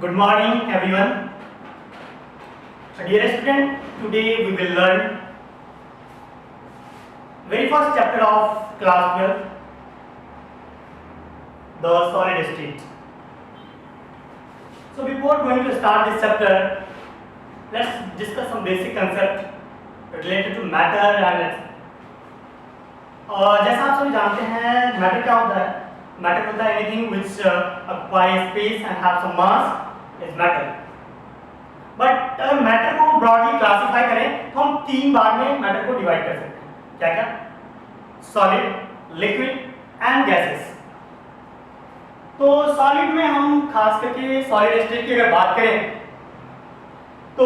Good morning, everyone. So, dear student, today we will learn very first chapter of class 12, the solid state. So, before going to start this chapter, let's discuss some basic concept related to matter and जैसा आप सभी जानते हैं matter क्या होता है. Matter होता है anything which occupy space and have some mass is matter. But अगर मैटर को ब्रॉडली क्लासिफाई करें तो हम तीन भाग में मैटर को डिवाइड कर सकते हैं. क्या क्या? Solid, liquid and gases. तो सॉलिड में हम खास करके सॉलिड स्टेट की अगर बात करें तो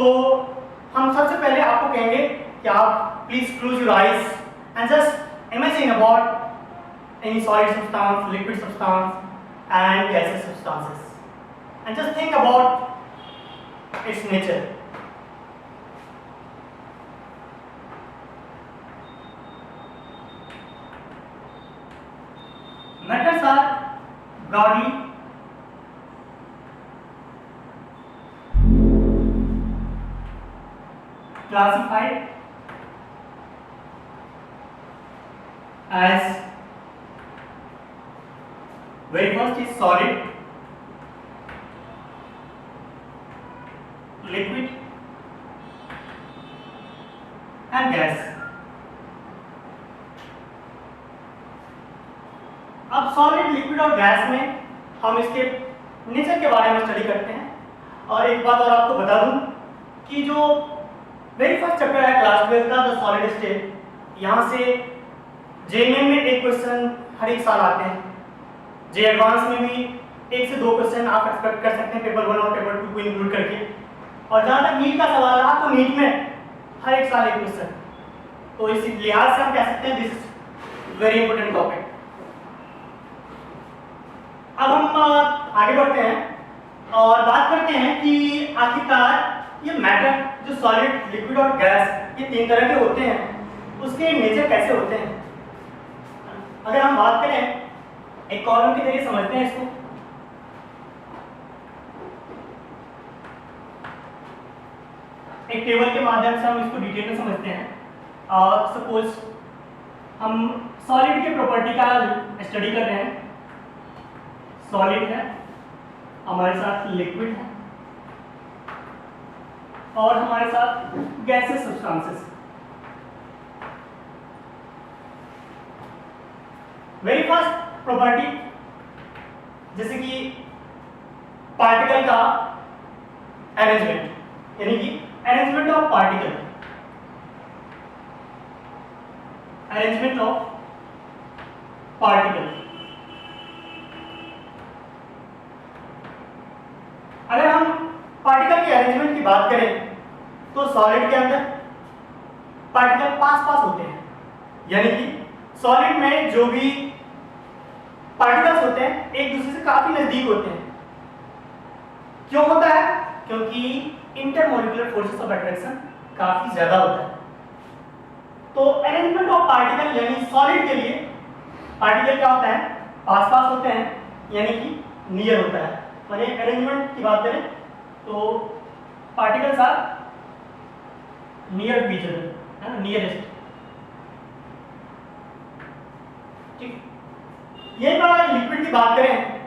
हम सबसे पहले आपको कहेंगे कि आप please close your eyes and just imagine about any solid substance, liquid substance and gaseous substances and just think about its nature. Matters are broadly classified as very first is solid, liquid and gas. अब solid, liquid और gas में हम इसके nature के बारे में study करते हैं. और एक बात और आपको बता दूं कि जो वेरी फर्स्ट चैप्टर है क्लास 12 का द सॉलिड स्टेट, यहाँ से जेईई में एक क्वेश्चन हर एक साल आते हैं. जे एडवांस में भी 1 से 2 क्वेश्चन आप एक्सपेक्ट कर सकते हैं पेपर 1 और पेपर 2 को इंक्लूड करके. और जहाँ तक नीट का सवाल रहा तो नीट में हर एक साल एक क्वेश्चन. तो इस लिहाज से हम कह सकते हैं this is very important topic. अब हम आगे बढ़ते हैं और बात करते हैं कि आखिरकार ये मैटर जो सॉलिड, लिक्विड और गैस ये तीन तरह के होते हैं उसके नेचर कैसे होते हैं. अगर हम बात करें एक कॉलम के जरिए समझते हैं इसको. एक टेबल के माध्यम से हम इसको डिटेल में समझते हैं. सपोज हम सॉलिड के प्रॉपर्टी का स्टडी कर रहे हैं. सॉलिड है, हमारे साथ लिक्विड है और हमारे साथ gases substances. Very first property जैसे कि पार्टिकल का अरेंजमेंट, यानी कि arrangement of particle, arrangement of particle. अगर हम पार्टिकल के अरेंजमेंट की बात करें तो सॉलिड के अंदर पार्टिकल पास पास होते हैं, यानी कि सॉलिड में जो भी पार्टिकल्स होते हैं एक दूसरे से काफी नजदीक होते हैं. क्यों होता है? क्योंकि इंटरमोलिकुलर फोर्सेस ऑफ अट्रैक्शन काफी ज्यादा होता है. तो अरेंजमेंट ऑफ पार्टिकल यानी सॉलिड के लिए पार्टिकल क्या होता है? पास पास होते हैं, यानी कि नियर होता है. और ये अरेंजमेंट की बात करें तो particles are near to each other, है ना, नियरेस्ट. ठीक. ये बात लिक्विड की बात करें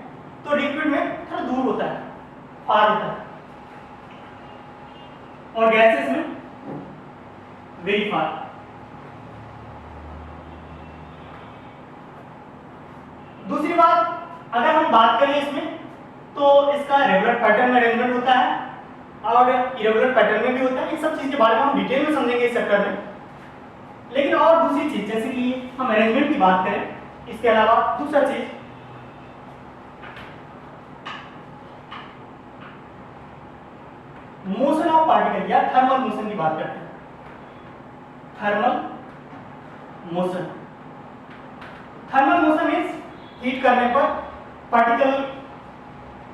तो लिक्विड में थोड़ा दूर होता है, फार होता है. और गैसेस में वेरी फार. दूसरी बात अगर हम बात करें इसमें तो इसका रेगुलर पैटर्न में अरेंजमेंट होता है और इरेगुलर पैटर्न में भी होता है. इन सब चीज के बारे में हम डिटेल में समझेंगे इस चैप्टर में. लेकिन और दूसरी चीज जैसे कि हम अरेंजमेंट की बात करें, इसके अलावा दूसरा चीज मोशन ऑफ पार्टिकल या थर्मल मोशन की बात करते हैं. Thermal motion, thermal motion means heat करने पर पार्टिकल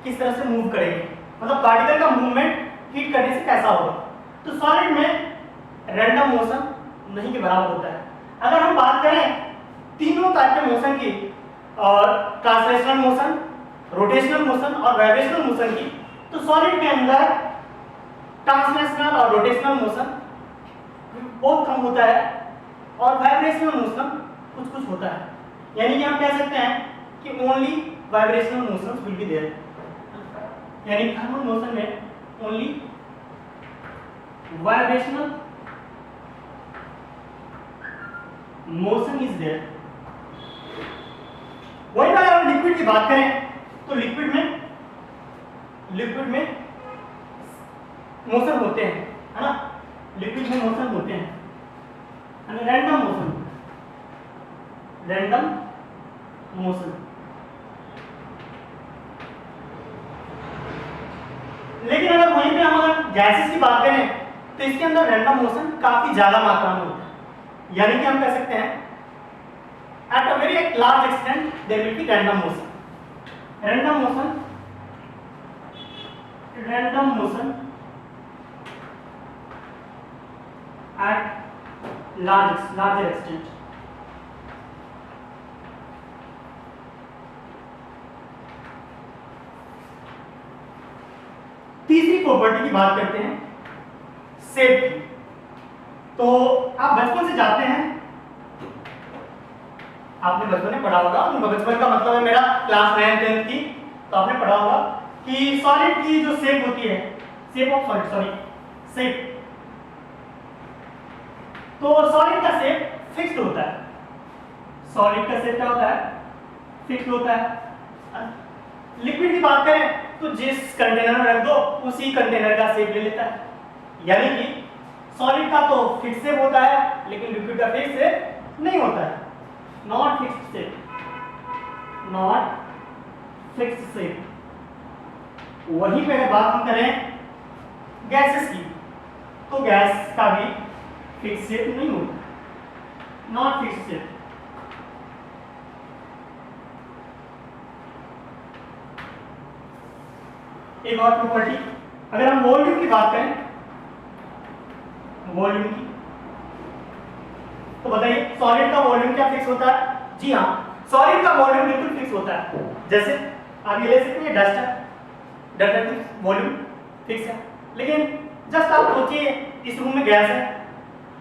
किस तरह से मूव करेंगे, मतलब पार्टिकल का मूवमेंट हीट करने से कैसा होगा. तो सॉलिड में रैंडम मोशन नहीं के बराबर होता है. अगर हम बात करें तीनों टाइप के मोशन की, और ट्रांसलेशनल मोशन, रोटेशनल मोशन और वाइब्रेशनल मोशन की, तो सॉलिड के अंदर ट्रांसलेशनल और रोटेशनल मोशन बहुत कम होता है और वाइब्रेशनल मोशन कुछ कुछ होता है, यानी कि हम कह सकते हैं कि only vibrational motions will be there, यानी थर्मल मोशन में only vibrational motion is there. वही अगर हम लिक्विड की बात करें तो लिक्विड में मोशन होते हैं, है ना, लिक्विड में मोशन होते हैं, रैंडम मोशन। लेकिन अगर वहीं पे हम अगर गैसेस की बात करें तो इसके अंदर रैंडम मोशन काफी ज्यादा मात्रा में होता है, यानी कि हम कह सकते हैं at a very large extent there will be random motion at larger extent। तीसरी प्रॉपर्टी की बात करते हैं शेप की। तो आप बचपन से जाते हैं, आपने बचपन में पढ़ा होगा, बचपन का मतलब है मेरा क्लास 9 10 की, तो आपने पढ़ा होगा कि सॉलिड की जो शेप होती है, शेप, तो सॉलिड का शेप फिक्स्ड होता है। सॉलिड का शेप क्या होता है? फिक्स्ड होता है। लिक्विड की बात करें तो जिस कंटेनर में रख दो उसी कंटेनर का शेप ले लेता है, यानी कि सॉलिड का तो फिक्स शेप होता है लेकिन लिक्विड का फिक्स शेप नहीं होता है, नॉट फिक्स्ड शेप। वहीं पे अगर बात हम करें गैसेस की तो गैस का भी फिक्स शेप नहीं होता, नॉट फिक्स्ड शेप। एक और प्रॉपर्टी, अगर हम वॉल्यूम की बात करें, वॉल्यूम की, तो बताइए सॉलिड का वॉल्यूम क्या फिक्स होता है? जी हाँ, सॉलिड का वॉल्यूम बिल्कुल फिक्स होता है। जैसे आप ये ले सकते हैं डस्टर की वॉल्यूम फिक्स है, लेकिन जस्ट आप सोचिए इस रूम में गैस है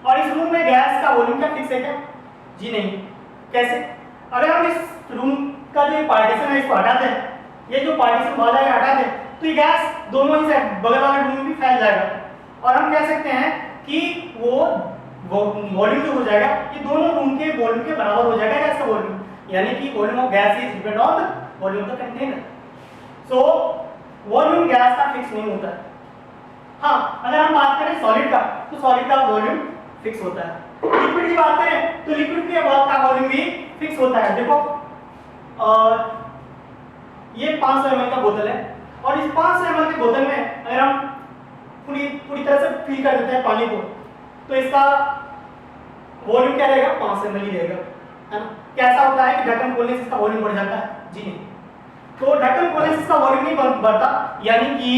और इस रूम में गैस का वॉल्यूम क्या फिक्स है क्या? जी नहीं। कैसे? अगर हम इस रूम का जो पार्टीशन है इसको हटा दें, ये जो पार्टीशन वाला है हटा दें, तो ये गैस दोनों ही साइड बगल वाले रूम में भी फैल जाएगा और हम कह सकते हैं कि वो वॉल्यूम जो हो जाएगा ये दोनों रूम के वॉल्यूम के बराबर हो जाएगा गैस का वॉल्यूम, यानी कि volume of gas is depend on the volume of the container. So volume gas का फिक्स नहीं होता है। हाँ, अगर हम बात करें सॉलिड का तो सॉलिड का वॉल्यूम फिक्स होता है। लिक्विड की बात करें तो लिक्विड का वॉल्यूम भी फिक्स होता है। देखो ये 500 ml का बोतल है और इस 500 ml के बोतल में अगर हम पूरी तरह से फिल कर देते हैं पानी को तो इसका वॉल्यूम क्या रहेगा? 500 ml ही रहेगा, है ना। कैसा होता है कि ढक्कन खोलने से इसका वॉल्यूम बढ़ जाता है? जी नहीं। तो ढक्कन खोलने से इसका वॉल्यूम नहीं बढ़ता, यानी कि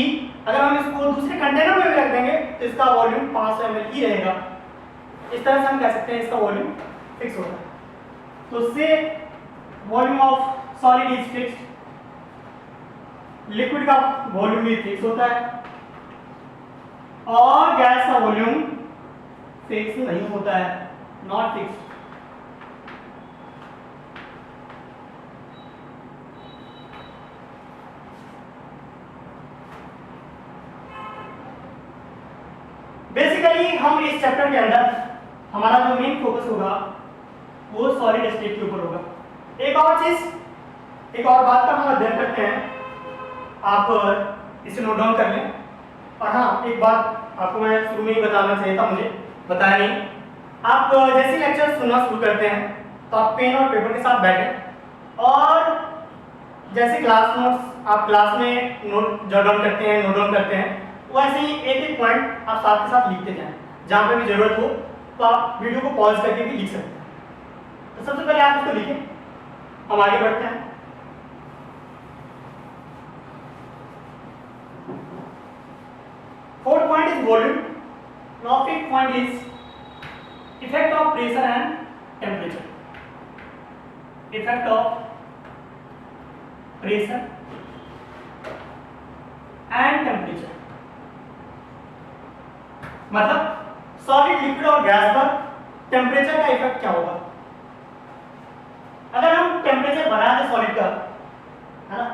अगर हम इसको दूसरे कंटेनर में भी रख देंगे तो इसका वॉल्यूम 500 ml ही रहेगा। इस तरह से हम कह सकते हैं इसका वॉल्यूम फिक्स होता है। तो से volume of solid is fixed, liquid का वॉल्यूम भी फिक्स होता है और गैस का वॉल्यूम फिक्स नहीं होता है, नॉट फिक्स्ड। बेसिकली हम इस चैप्टर के अंदर हमारा जो मेन फोकस होगा वो सॉलिड स्टेट के ऊपर होगा। एक और बात का हम अध्ययन करते हैं, आप इसे नोट डाउन कर लें। और हाँ, एक बात आपको मैं शुरू में ही बताना चाहिए था, मुझे बताया नहीं। आप जैसे लेक्चर सुनना शुरू करते हैं तो आप पेन और पेपर के साथ बैठें और जैसे क्लास नोट्स आप क्लास में नोट डाउन करते हैं वैसे ही एक पॉइंट आप साथ के साथ लिखते जाएं। जहाँ पे भी जरूरत हो तो आप वीडियो को पॉज करके भी लिख सकते हैं। तो सबसे पहले आप इसको लिखें, हम आगे बढ़ते हैं। Fourth point is volume. Now fifth point is effect of pressure and temperature. Effect of pressure and temperature. मतलब सॉलिड, लिक्विड और गैस पर टेम्परेचर का इफेक्ट क्या होगा। अगर हम टेम्परेचर बढ़ा दें सॉलिड का, है ना,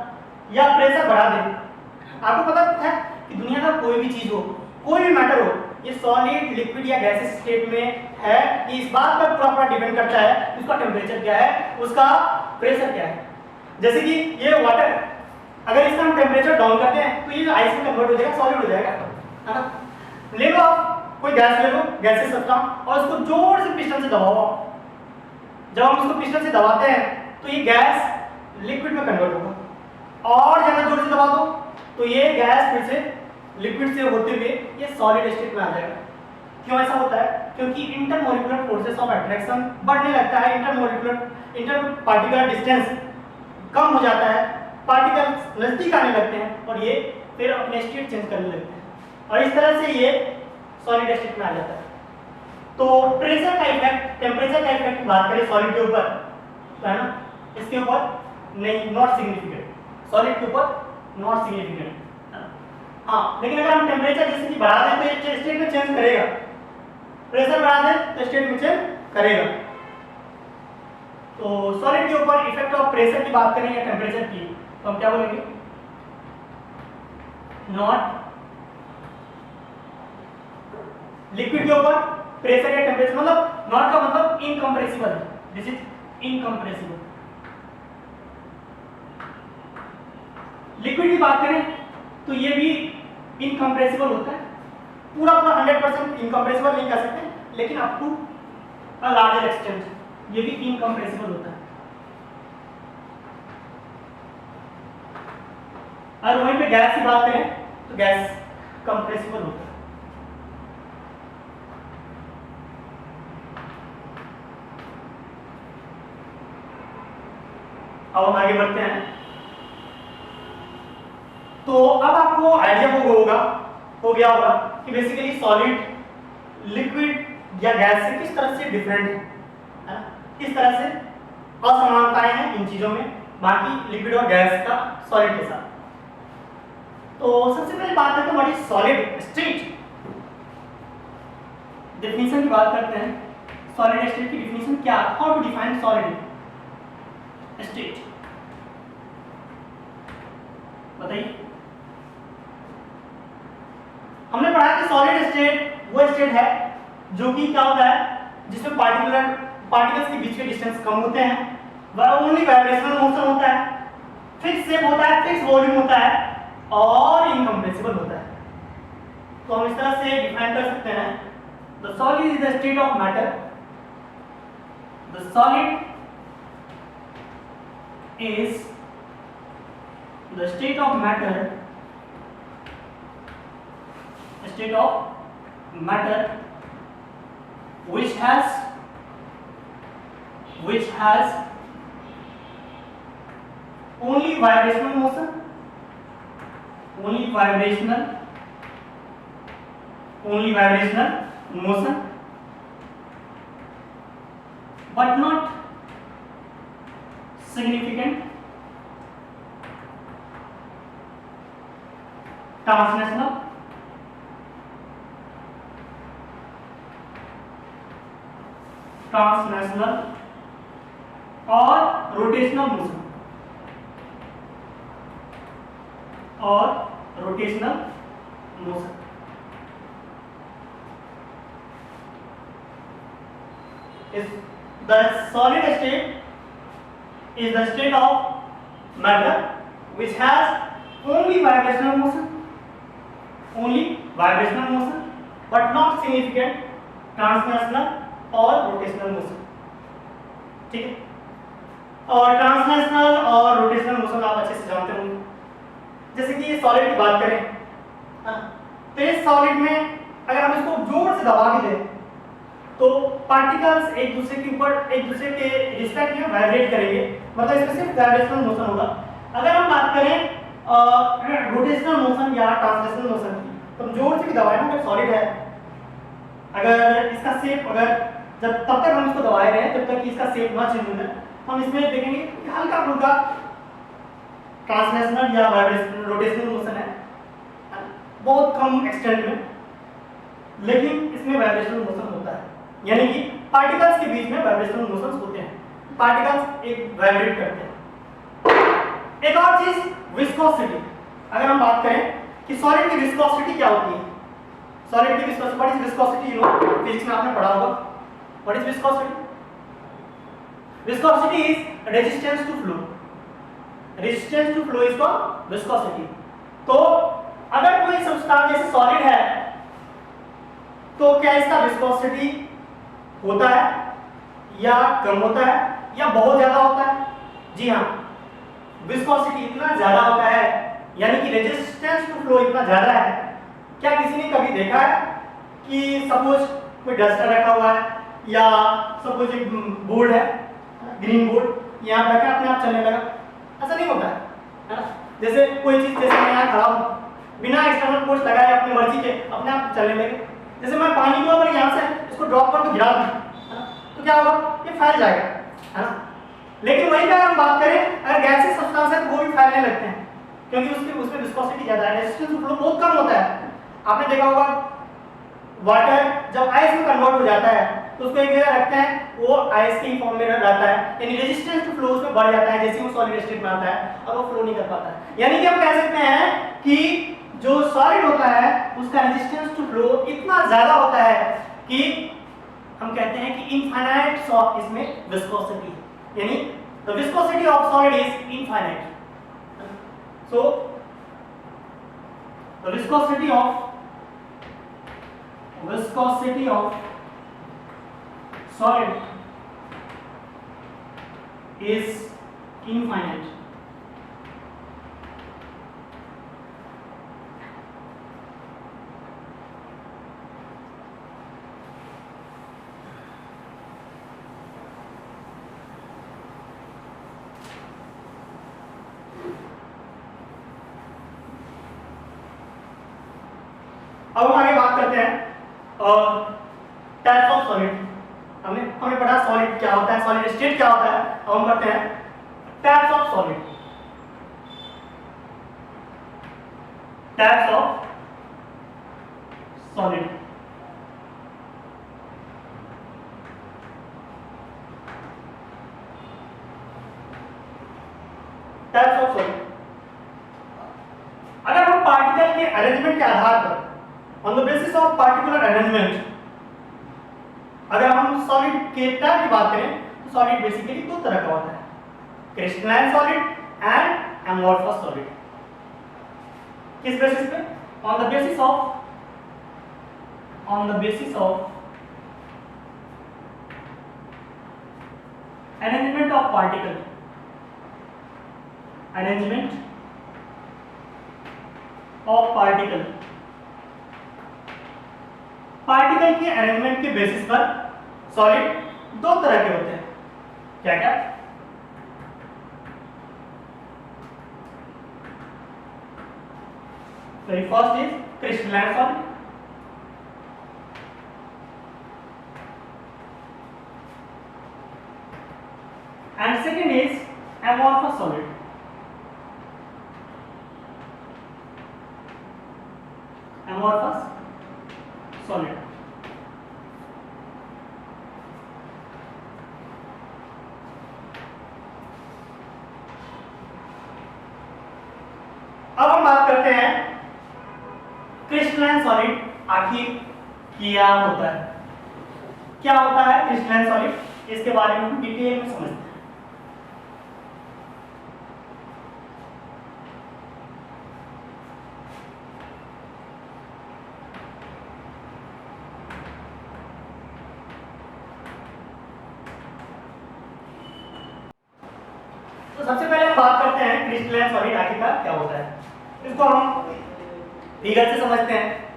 या प्रेशर बढ़ा दें, आपको पता है कि दुनिया का कोई भी चीज हो, कोई भी मैटर हो, ये सॉलिड, लिक्विड या गैसेस स्टेट में है, ये इस बात पर पूरा डिपेंड करता है कि उसका टेम्परेचर क्या है, उसका प्रेशर क्या है। जैसे कि ये वाटर, अगर इसका हम टेम्परेचर डाउन करते हैं तो ये आइस में कन्वर्ट हो जाएगा, सॉलिड हो जाएगा, है ना। ले लो आप कोई गैस ले लो, गैसेस सब्सटेंस, और इसको जोर से पिस्टन से दबाओ। जब हम इसको पिस्टन से दबाते हैं तो ये गैस लिक्विड में कन्वर्ट होगा, और ज्यादा जोर से दबा दो तो ये गैस फिर से लिक्विड से होते हुए ये सॉलिड स्टेट में आ जाएगा। क्यों ऐसा होता है? क्योंकि इंटरमोलिकुलर फोर्सेस ऑफ अट्रैक्शन बढ़ने लगता है, इंटर पार्टिकुलर डिस्टेंस कम हो जाता है, पार्टिकल्स नजदीक आने लगते हैं और ये फिर अपने स्टेट चेंज करने लगते हैं, और इस तरह से ये सॉलिड स्टेट में आ जाता है। तो प्रेशर का इफेक्ट, टेम्परेचर का इफेक्ट बात करें सॉलिड के ऊपर, तो है ना, इसके ऊपर नहीं, नॉट सिग्निफिकेंट, सॉलिड के ऊपर नॉट सिग्निफिकेंट। हाँ, लेकिन अगर हम टेम्परेचर जैसे कि बढ़ा दें तो ये स्टेट में चेंज करेगा, प्रेशर बढ़ा दें तो स्टेट में चेंज करेगा। तो सॉलिड के ऊपर इफेक्ट ऑफ प्रेशर की बात करें या टेम्परेचर की, तो हम क्या बोलेंगे? नॉट। लिक्विड के ऊपर प्रेशर या टेम्परेचर, मतलब नॉट का मतलब incompressible, this is incompressible. Liquid की बात करें तो ये भी इनकम्प्रेसिबल होता है, पूरा 100% इनकम्प्रेसिबल नहीं कह सकते, लेकिन up to a larger extent ये भी इनकम्प्रेसिबल होता है। और वहीं पे गैस की बात करें तो गैस कंप्रेसिबल होता है। अब हम आगे बढ़ते हैं। तो अब आपको आइडिया हो गया होगा कि बेसिकली सॉलिड, लिक्विड या गैस से किस तरह से डिफरेंट है ना, किस तरह से असमानताएं हैं इन चीजों में बाकी लिक्विड और गैस का सॉलिड के साथ। तो सबसे पहले बात करते हैं what is solid state. Definition की बात करते हैं, सॉलिड स्टेट की डेफिनेशन क्या, how to define solid state, बताइए। हमने पढ़ा कि सॉलिड स्टेट वो स्टेट है जो कि क्या होता है, जिसमें पार्टिकल्स के बीच के डिस्टेंस कम होते हैं, वह ओनली वाइब्रेशनल मोशन होता है, फिक्स शेप होता है, फिक्स वॉल्यूम होता है और इनकम्प्रेसिबल होता है। तो हम इस तरह से डिफाइन कर सकते हैं, the solid is the state of matter, the solid is the state of matter which has only vibrational motion, but not significant transnational और rotational motion is the solid state is the state of matter which has only vibrational motion but not significant translational और rotational motion, ठीक है। और translational और rotational motion आप अच्छे से जानते होंगे। जैसे कि ये सॉलिड की बात करें, तो इस सॉलिड में अगर हम इसको जोर से दबा के दें तो पार्टिकल्स एक दूसरे के रिस्पेक्ट में वाइब्रेट करेंगे, मतलब इसमें सिर्फ वाइब्रेशनल मोशन होगा। अगर हम बात करें रोटेशनल मोशन या ट्रांसलेशनल मोशन की, तो हम जोर से भी दबाएं ना, अगर सॉलिड है, अगर इसका शेप, अगर जब तब तक हम इसको दबाए रहे जब तक कि इसका शेप ना चेंज हो जाए, हम इसमें देखेंगे कि हल्का फुल्का ट्रांसलेशनल या रोटेशनल मोशन है, बहुत कम एक्सटेंट में, लेकिन इसमें वाइब्रेशनल मोशन होता है, यानी कि पार्टिकल्स के बीच में वाइब्रेशनल मोशंस होते हैं, पार्टिकल्स एक वाइब्रेट करते हैं। एक और चीज विस्कोसिटी, अगर हम बात करें कि सॉलिड की विस्कोसिटी क्या होती है, सॉलिड की viscosity, what is viscosity, you know, physics में आपने पढ़ा होगा, what is viscosity? Viscosity is resistance to flow, resistance to flow is called viscosity. तो अगर कोई सब्सटेंस जैसे सॉलिड है तो क्या इसका विस्कोसिटी होता है या कम होता है या बहुत ज्यादा होता है? जी हाँ, विस्कोसिटी इतना ज्यादा होता है, यानी कि रेजिस्टेंस टू फ्लो इतना ज्यादा है। क्या किसी ने कभी देखा है कि सपोज कोई डस्टर रखा हुआ है या सपोज एक बोर्ड है, ग्रीन बोर्ड, यहाँ पे रखा अपने आप चलने लगा, ऐसा नहीं होता है ना? जैसे कोई चीज, जैसे मैं यहाँ खड़ा हूँ, बिना एक्सटर्नल फोर्स लगाए अपनी मर्जी के अपने आप चलने लगे, जैसे मैं पानी को अगर यहाँ से इसको ड्रॉप कर गिरा दूँ तो क्या होगा, ये फैल जाएगा, है ना? लेकिन वहीं पे अगर हम बात करें, अगर गैसीय सब्सटेंस है तो वो भी फैलने लगते हैं, क्योंकि उसमें विस्कोसिटी ज्यादा है, रेजिस्टेंस टू फ्लो बहुत कम होता है। आपने देखा होगा वाटर जब आइस में कन्वर्ट हो जाता है तो उसको एक जगह रखते हैं, वो आइस के फॉर्म में रहता है, यानी रेजिस्टेंस टू फ्लो उसमें बढ़ जाता है जैसे वो सॉलिड स्टेट में आता है और वो फ्लो नहीं कर पाता है। यानी कि हम कह सकते हैं कि जो सॉलिड होता है उसका रेजिस्टेंस टू फ्लो इतना ज्यादा होता है कि हम कहते हैं कि इनफाइनाइट इसमें विस्कोसिटी, यानी the viscosity of solid is infinite. So the viscosity of solid is infinite. अब हम आगे बात करते हैं टाइप्स ऑफ सॉलिड। हमने पढ़ा सॉलिड क्या होता है, सॉलिड स्टेट क्या होता है। अब हम करते हैं types of solid. Types of solid, types of solid. अगर हम पार्टिकल के अरेंजमेंट के आधार पर, on the basis of particular arrangement, अगर हम सॉलिड के टाइप की बात करें तो सॉलिड बेसिकली दो तरह का होता है, crystalline solid and amorphous solid. किस बेसिस पे? On the basis of arrangement of particle, arrangement of particle, particle के अरेंजमेंट के बेसिस पर सॉलिड दो तरह के होते हैं। क्या क्या? First is crystalline solid, and second is amorphous solid. Amorphous solid. अब हम बात करते हैं क्रिस्टलाइन सॉलिड आखिर क्या होता है। क्या होता है क्रिस्टलाइन सॉलिड, इसके बारे में हम डिटेल में समझते हैं। तो सबसे पहले हम बात करते हैं क्रिस्टलाइन सॉलिड आखिरकार क्या होता है। इसको हम फिगर से समझते हैं।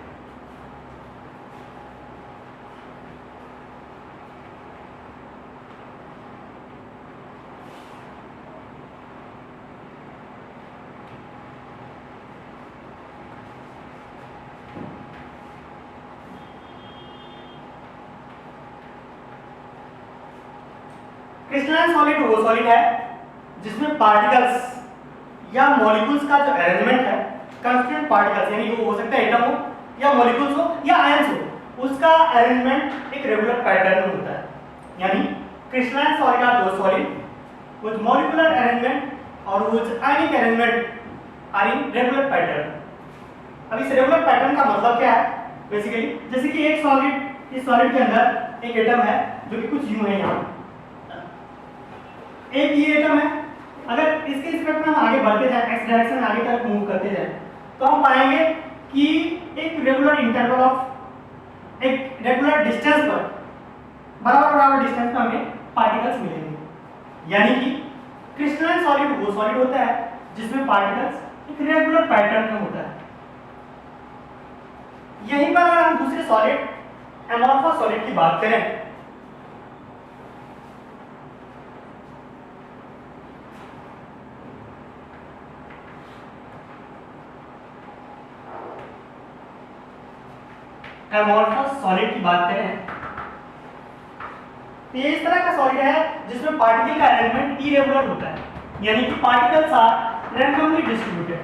क्रिस्टलाइन सॉलिड वो सॉलिड है जिसमें पार्टिकल्स या मॉलिक्यूल्स का जो अरेंजमेंट है कंस्टिट्यूएंट पार्टिकल्स, यानी वो हो सकता है एटम हो या मॉलिक्यूल्स हो या आयंस हो, उसका अरेंजमेंट एक रेगुलर पैटर्न में होता है। यानी क्रिस्टलाइन सॉलिड आर दो सॉलिड with molecular arrangement और with ionic arrangement are in regular pattern। अब इस रेगुलर पैटर्न का मतलब क्या है? बेसिकली जैसे कि एक सॉलिड, इस सॉलिड के अंदर एक एटम है जो कि कुछ यूं है, यहाँ एक ये एटम है। अगर इसके रिस्पेक्ट में हम आगे बढ़ते जाएं, एक्स डायरेक्शन में आगे तरफ मूव करते जाएं, तो हम पाएंगे कि एक रेगुलर इंटरवल ऑफ एक रेगुलर डिस्टेंस पर बराबर डिस्टेंस पर हमें पार्टिकल्स मिलेंगे। यानी कि क्रिस्टलाइन सॉलिड वो सॉलिड होता है जिसमें पार्टिकल्स एक रेगुलर पैटर्न में होता है। यहीं पर अगर हम दूसरे सॉलिड एमोर्फस सॉलिड की बात करें, एमोर्फस सॉलिड की बात करें तो ये इस तरह का सॉलिड है जिसमें पार्टिकल का अरेंजमेंट इरेगुलर होता है, यानी कि पार्टिकल्स आर रैंडमली डिस्ट्रीब्यूटेड।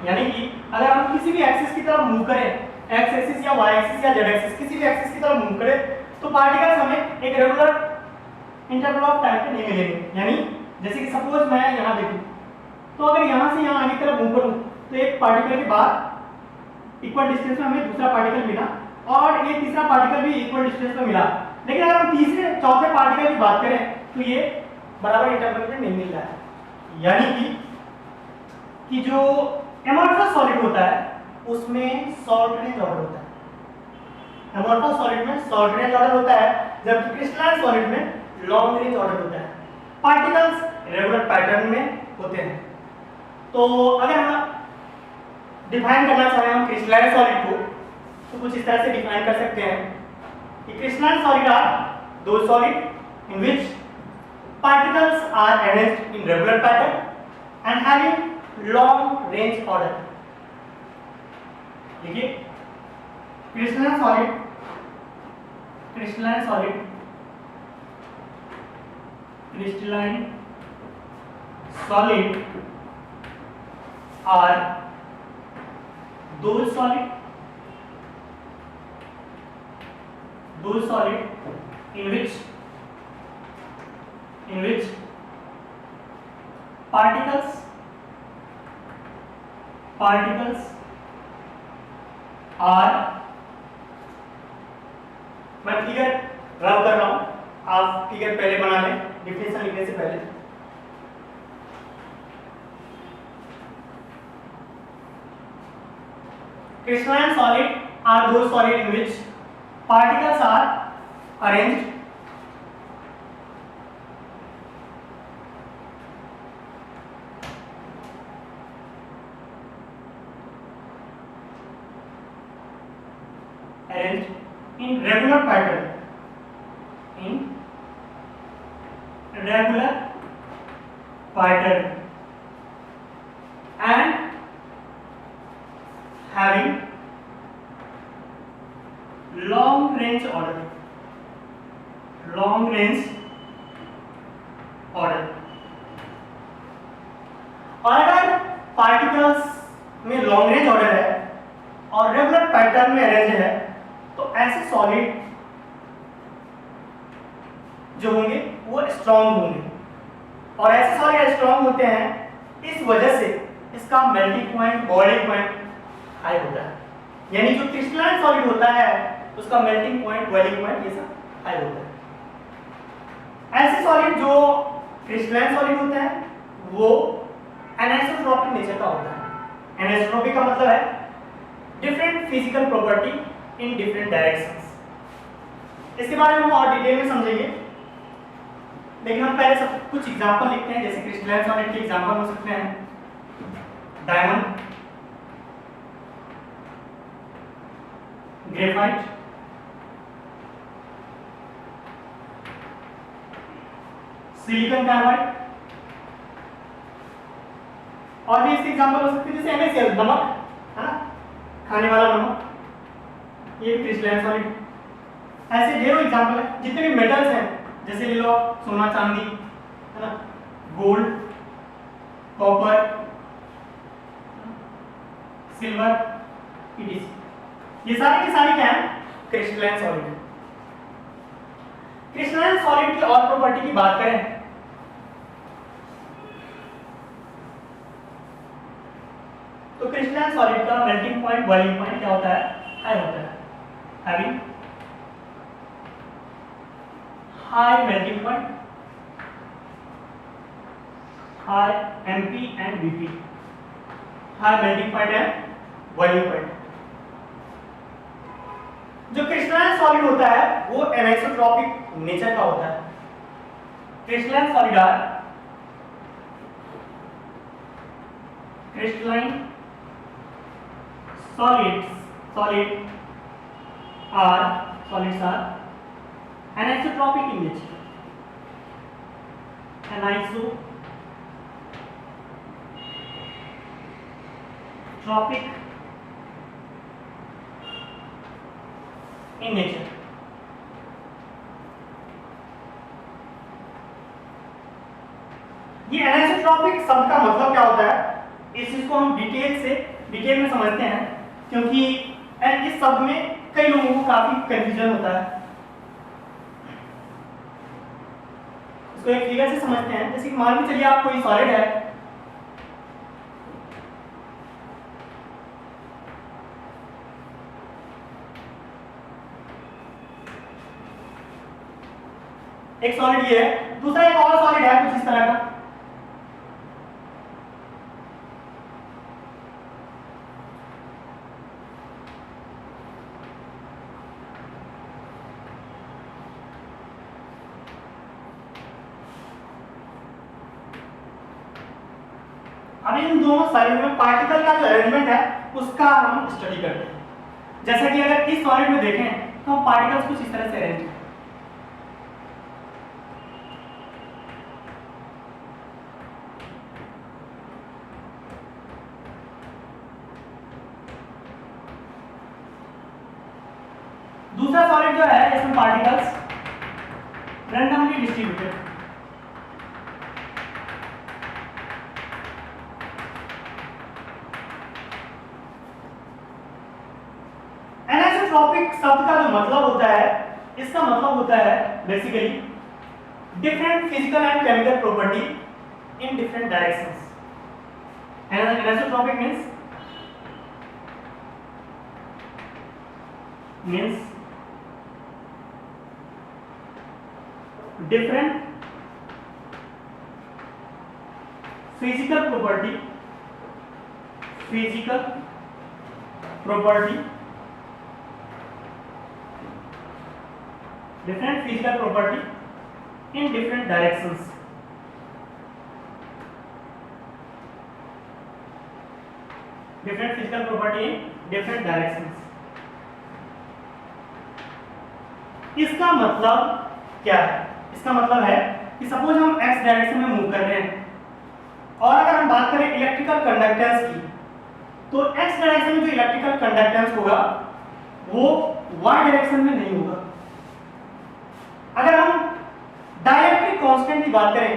यानी कि अगर हम किसी भी एक्सिस की तरफ मूव करें, एक्स एक्सिस या वाई एक्सिस या जेड एक्सिस, किसी भी एक्सिस की तरफ मूव करें, तो पार्टिकल्स हमें एक रेगुलर इंटरवल ऑफ टाइम पे नहीं मिलेंगे। यानी जैसे कि सपोज मैं यहाँ देखूं, तो अगर यहाँ से यहाँ आगे की तरफ मूव करूँ तो एक पार्टिकल के बाद इक्वल डिस्टेंस में हमें दूसरा पार्टिकल मिला और ये तीसरा पार्टिकल भी इक्वल डिस्टेंस में मिला। लेकिन अगर हम तीसरे चौथे पार्टिकल की बात करें तो ये बराबर इंटरवल में नहीं मिल रहा है। यानी कि जो एमोर्फस सॉलिड होता है उसमें शॉर्ट रेंज ऑर्डर होता है। एमोर्फस सॉलिड में शॉर्ट रेंज ऑर्डर होता है, जबकि क्रिस्टलाइन सॉलिड में लॉन्ग रेंज ऑर्डर होता है। पार्टिकल्स रेगुलर पैटर्न में होते हैं। तो अगर हम डिफाइन करना चाहें हम क्रिस्टलाइन सॉलिड को, तो कुछ इस तरह से डिफाइन कर सकते हैं कि crystalline solid are those solid in which particles are arranged in regular pattern and having long range order। देखिए crystalline solid are those solid in which particles are, मैं फिगर रब कर रहा हूं, आप फिगर पहले बना लें डिफिनेशन लिखने से पहले। Crystalline solid are those solid in which particles are arranged in regular pattern and having long range order। और अगर पार्टिकल्स में लॉन्ग रेंज ऑर्डर है और रेगुलर पैटर्न में अरेंज है, तो ऐसे सॉलिड जो होंगे वो स्ट्रॉन्ग होंगे। और ऐसे सॉलिड स्ट्रॉन्ग होते हैं इस वजह से इसका melting point, boiling point high होता है। यानी जो क्रिस्टलाइन सॉलिड होता है उसका मेल्टिंग पॉइंट, बॉइलिंग पॉइंट ये सब हाई होता है। ऐसे सॉलिड जो क्रिस्टलाइन सॉलिड होते हैं वो एनिसोट्रोपिक नेचर का होता है। एनिसोट्रोपिक का मतलब है different physical property in different directions. इसके बारे में हम और डिटेल में समझेंगे, लेकिन हम पहले सब कुछ एग्जांपल लिखते हैं। जैसे क्रिस्टलाइन सॉलिड के एग्जांपल हो सकते हैं डायमंड, ग्रेफाइट, सिलिकॉन कार्बाइड, और भी इसके एग्जांपल हो सकते हैं जैसे NaCl, नमक है ना, खाने वाला नमक, ये भी क्रिस्टलाइन सॉलिड। ऐसे ढेरों एग्जांपल है। जितने भी मेटल्स हैं जैसे ले लो सोना चांदी है ना, गोल्ड, कॉपर, सिल्वर, ETC। ये सारे के सारे क्या है? Crystalline solid. क्रिस्टलाइन सॉलिड की और प्रॉपर्टी की बात करें तो क्रिस्टलाइन सॉलिड का मेल्टिंग पॉइंट, बॉइलिंग पॉइंट क्या होता है? हाई होता है, having high melting point, high MP and BP, high melting point and boiling point. जो क्रिस्टलाइन सॉलिड होता है वो एनिसोट्रॉपिक नेचर का होता है। Crystalline solid are crystalline solids are anisotropic in nature, anisotropic in nature। ये एनिसोट्रॉपिक शब्द का मतलब क्या होता है, इस चीज को हम डिटेल में समझते हैं, क्योंकि इस शब्द में कई लोगों को काफी कंफ्यूजन होता है। इसको एक फिगर से समझते हैं। जैसे कि मान लीजिए चलिए आप कोई सॉलिड है, एक सॉलिड ये है, दूसरा एक और सॉलिड है कुछ इस तरह का। अब इन दोनों सॉलिड में पार्टिकल का जो अरेंजमेंट है उसका हम स्टडी करते हैं। जैसा कि अगर इस सॉलिड में देखें तो हम पार्टिकल्स कुछ इस तरह से अरेंज हैं। दूसरा सॉलिड जो है इसमें पार्टिकल्स रैंडमली डिस्ट्रीब्यूटेड। एनिसोट्रॉपिक शब्द का जो मतलब होता है, इसका मतलब होता है basically different physical and chemical property in different directions. Anisotropic means different physical property different physical property in different directions। different physical property in different directions। इसका मतलब क्या है? इसका मतलब है कि सपोज हम x डायरेक्शन में मूव कर रहे हैं और अगर हम बात करें इलेक्ट्रिकल कंडक्टेंस की, तो x डायरेक्शन में जो इलेक्ट्रिकल कंडक्टेंस होगा वो y डायरेक्शन में नहीं होगा। अगर हम डाइलेक्ट्रिक कांस्टेंट की बात करें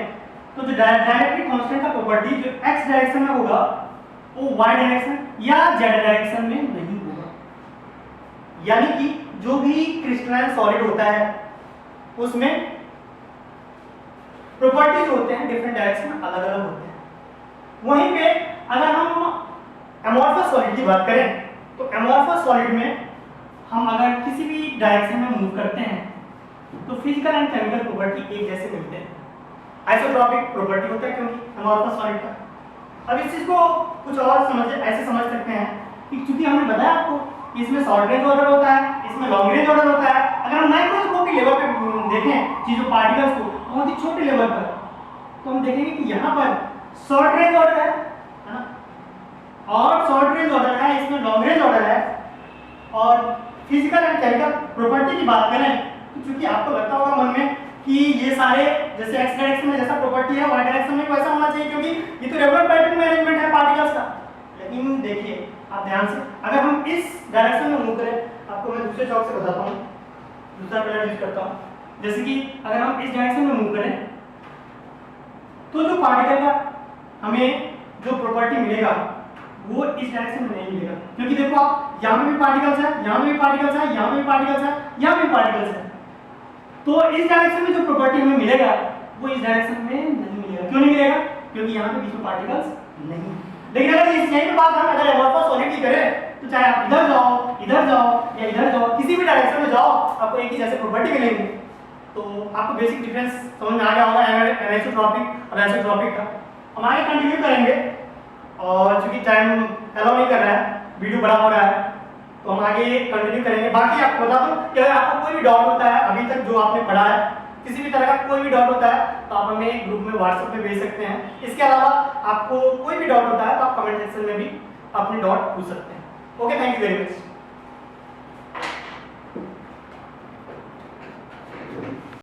तो जो डाइलेक्ट्रिक कांस्टेंट का प्रॉपर्टी जो x डायरेक्शन में होगा वो y डायरेक्शन या z डायरेक्शन में नहीं होगा। यानी कि जो भी क्रिस्टलाइन सॉलिड होता है उसमें प्रॉपर्टी जो होते हैं डिफरेंट डायरेक्शन में अलग अलग होते हैं। वहीं पे अगर हम एमोर्फस सॉलिड की बात करें तो एमोर्फस सॉलिड में हम अगर किसी भी डायरेक्शन में मूव करते हैं तो फिजिकल एंड केमिकल प्रॉपर्टी एक जैसे मिलते हैं। आइसोट्रॉपिक प्रॉपर्टी होता है क्योंकि एमोर्फस सॉलिड का। अब इस चीज को कुछ और ऐसे समझ सकते हैं कि चूंकि हमने बताया आपको इसमें शॉर्ट रेंज ऑर्डर होता है, इसमें लॉन्ग रेंज ऑर्डर होता है। अगर हम माइक्रोस्कोपिक लेवल पे देखें चीजों पार्टिकल्स को बहुत ही छोटे लेवल पर, तो हम देखेंगे कि यहाँ पर शॉर्ट रेंज ऑर्डर है ना, और शॉर्ट रेंज ऑर्डर है, इसमें लॉन्ग रेंज ऑर्डर है। और फिजिकल एंड केमिकल प्रॉपर्टी की बात करें तो चूंकि आपको लगता होगा मन में कि ये सारे जैसे एक्स डायरेक्शन में जैसा प्रॉपर्टी है वाई डायरेक्शन में वैसा होना चाहिए क्योंकि ये तो रेगुलर पैटर्न में अरेंजमेंट है पार्टिकल्स का। लेकिन देखिए आप ध्यान से, अगर हम इस डायरेक्शन में मूव करें, आपको मैं दूसरे चौक से बताता हूँ, दूसरा कलर यूज करता हूँ। जैसे कि अगर हम इस डायरेक्शन में मूव करें तो जो पार्टिकल का हमें जो प्रॉपर्टी मिलेगा वो इस डायरेक्शन में नहीं मिलेगा, क्योंकि देखो आप यहाँ में भी पार्टिकल्स है, यहाँ में भी पार्टिकल्स है, यहाँ में भी पार्टिकल्स है, यहाँ में भी पार्टिकल्स है, तो इस डायरेक्शन में जो प्रॉपर्टी हमें मिलेगा वो इस डायरेक्शन में नहीं मिलेगा। क्यों नहीं मिलेगा? क्योंकि यहाँ पे बीच में पार्टिकल्स नहीं है। लेकिन अगर इस यही पे बात हम अगर एमोर्फस सॉलिड की करें तो चाहे आप इधर जाओ या इधर जाओ, किसी भी डायरेक्शन में जाओ आपको एक ही जैसे प्रॉपर्टी मिलेंगे। तो आपको बेसिक डिफरेंस समझ में आ गया होगा एनिसोट्रॉपिक और आइसोट्रॉपिक का। हम आगे कंटिन्यू करेंगे और चूंकि टाइम अलाउ नहीं कर रहा है, वीडियो बड़ा हो रहा है, तो हम आगे कंटिन्यू करेंगे। बाकी आपको बता दूं कि अगर आपको कोई भी डाउट होता है अभी तक जो आपने पढ़ा है, किसी भी तरह का कोई भी डाउट होता है तो आप हमें ग्रुप में व्हाट्सएप पे भेज सकते हैं। इसके अलावा आपको कोई भी डाउट होता है तो आप कमेंट सेक्शन में भी अपने डाउट पूछ सकते हैं। Okay, thank you very much.